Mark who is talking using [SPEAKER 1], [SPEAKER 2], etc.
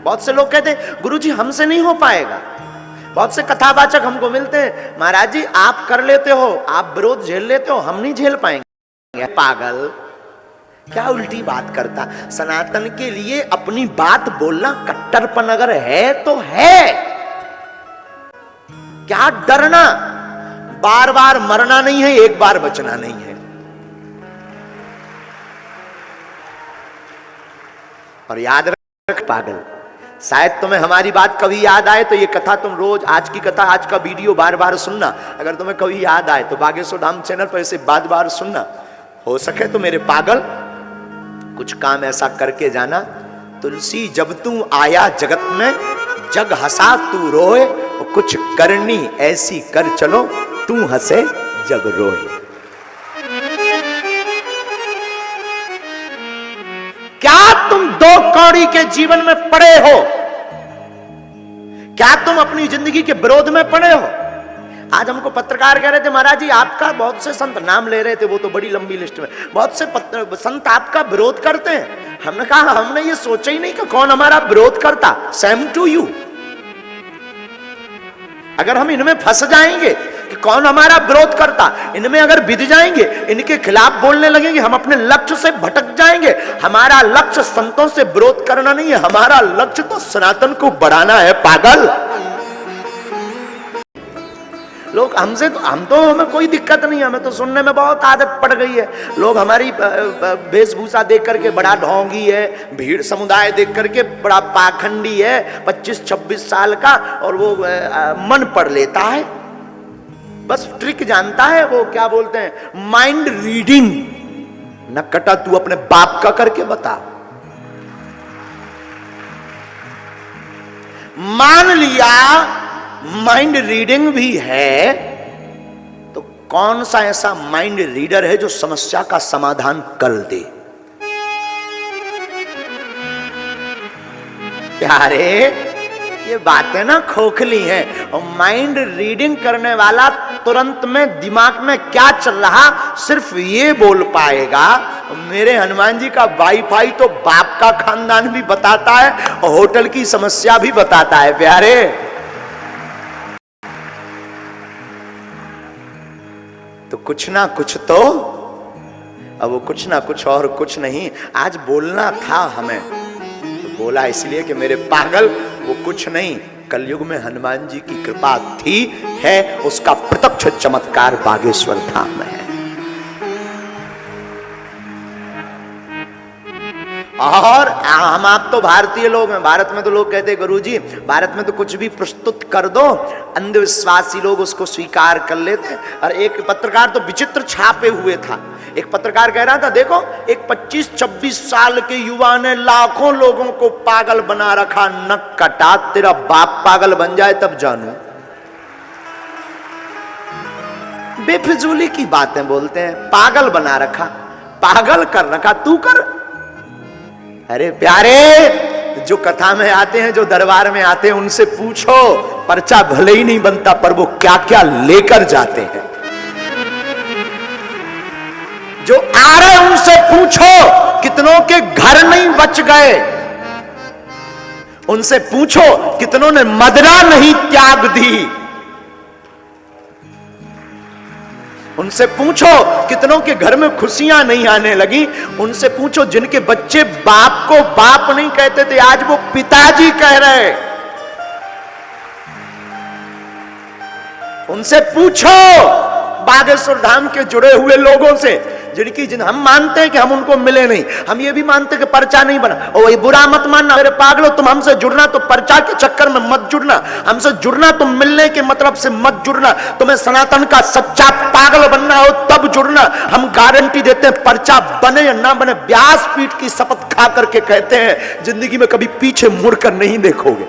[SPEAKER 1] बहुत से लोग कहते हैं गुरुजी हमसे नहीं हो पाएगा। बहुत से कथावाचक हमको मिलते हैं, महाराज जी आप कर लेते हो, आप विरोध झेल लेते हो, हम नहीं झेल पाएंगे। पागल, क्या उल्टी बात करता। सनातन के लिए अपनी बात बोलना कट्टरपन अगर है तो है, क्या डरना। बार बार मरना नहीं है, एक बार बचना नहीं है। और याद रख पागल, शायद तुम्हें हमारी बात कभी याद आए तो ये कथा तुम रोज, आज की कथा, आज का वीडियो बार बार सुनना। अगर तुम्हें कभी याद आए तो बागेश्वर धाम चैनल पर इसे बार बार सुनना। हो सके तो मेरे पागल कुछ काम ऐसा करके जाना, तुलसी जब तू आया जगत में, जग हंसा तू रोए, और कुछ करनी ऐसी कर चलो, तू हंसे जग रोए। क्या तुम दो कौड़ी के जीवन में पड़े हो? क्या तुम अपनी जिंदगी के विरोध में पड़े हो? आज हमको पत्रकार कह रहे थे, महाराज जी आपका बहुत से संत, नाम ले रहे थे, वो तो बड़ी लंबी लिस्ट में, बहुत से संत आपका विरोध करते हैं। हमने कहा हमने ये सोचा ही नहीं कि कौन हमारा विरोध करता। Same to you. अगर हम इनमें फंस जाएंगे कि कौन हमारा विरोध करता, इनमें अगर बिध जाएंगे, इनके खिलाफ बोलने लगेंगे, हम अपने लक्ष्य से भटक जाएंगे। हमारा लक्ष्य संतों से विरोध करना नहीं है, हमारा लक्ष्य तो सनातन को बढ़ाना है। पागल लोग हमसे तो, हमें कोई दिक्कत नहीं है, हमें तो सुनने में बहुत आदत पड़ गई है। लोग हमारी वेशभूषा देख करके बड़ा ढोंगी है, भीड़ समुदाय देख करके बड़ा पाखंडी है, 25-26 साल का, और वो मन पढ़ लेता है, बस ट्रिक जानता है, वो क्या बोलते हैं माइंड रीडिंग। नकटा तू अपने बाप का करके बता। मान लिया माइंड रीडिंग भी है, तो कौन सा ऐसा माइंड रीडर है जो समस्या का समाधान कर दे? प्यारे, ये बातें ना खोखली हैं। और माइंड रीडिंग करने वाला तुरंत में दिमाग में क्या चल रहा सिर्फ ये बोल पाएगा। मेरे हनुमान जी का वाईफाई तो बाप का खानदान भी बताता है और होटल की समस्या भी बताता है। प्यारे, तो कुछ ना कुछ तो, अब वो कुछ ना कुछ और कुछ नहीं, आज बोलना था हमें, तो बोला इसलिए कि मेरे पागल वो कुछ नहीं, कलयुग में हनुमान जी की कृपा थी, है, उसका प्रत्यक्ष चमत्कार बागेश्वर धाम में है। और हम आप तो भारतीय लोग हैं, भारत में तो लोग कहते हैं गुरुजी भारत में तो कुछ भी प्रस्तुत कर दो, अंधविश्वासी लोग उसको स्वीकार कर लेते हैं। और एक पत्रकार तो विचित्र छापे हुए था, एक पत्रकार कह रहा था देखो एक 25-26 साल के युवा ने लाखों लोगों को पागल बना रखा, नक कटा, तेरा बाप पागल बन जाए तब जानू। बेफिजूली की बातें बोलते हैं, पागल बना रखा, पागल कर रखा, तू कर। अरे प्यारे, जो कथा में आते हैं, जो दरबार में आते हैं, उनसे पूछो, पर्चा भले ही नहीं बनता पर वो क्या क्या लेकर जाते हैं। जो आ रहे उनसे पूछो कितनों के घर नहीं बच गए, उनसे पूछो कितनों ने मदरा नहीं त्याग दी, उनसे पूछो कितनों के घर में खुशियां नहीं आने लगी, उनसे पूछो जिनके बच्चे बाप को बाप नहीं कहते थे आज वो पिताजी कह रहे, उनसे पूछो बागेश्वर धाम के जुड़े हुए लोगों से, जिन हम मानते हैं कि हम उनको मिले नहीं, हम ये भी मानते हैं कि पर्चा नहीं बना। और वही बुरा मत मानना, मेरे पागलो, तुम हमसे जुड़ना तो पर्चा के चक्कर में मत जुड़ना, हमसे जुड़ना तुम मिलने के मतलब से मत जुड़ना। तुम्हें सनातन का सच्चा पागल बनना हो तब जुड़ना। हम गारंटी देते हैं पर्चा बने या ना बने, व्यासपीठ की शपथ खा करके कहते हैं जिंदगी में कभी पीछे मुड़कर नहीं देखोगे।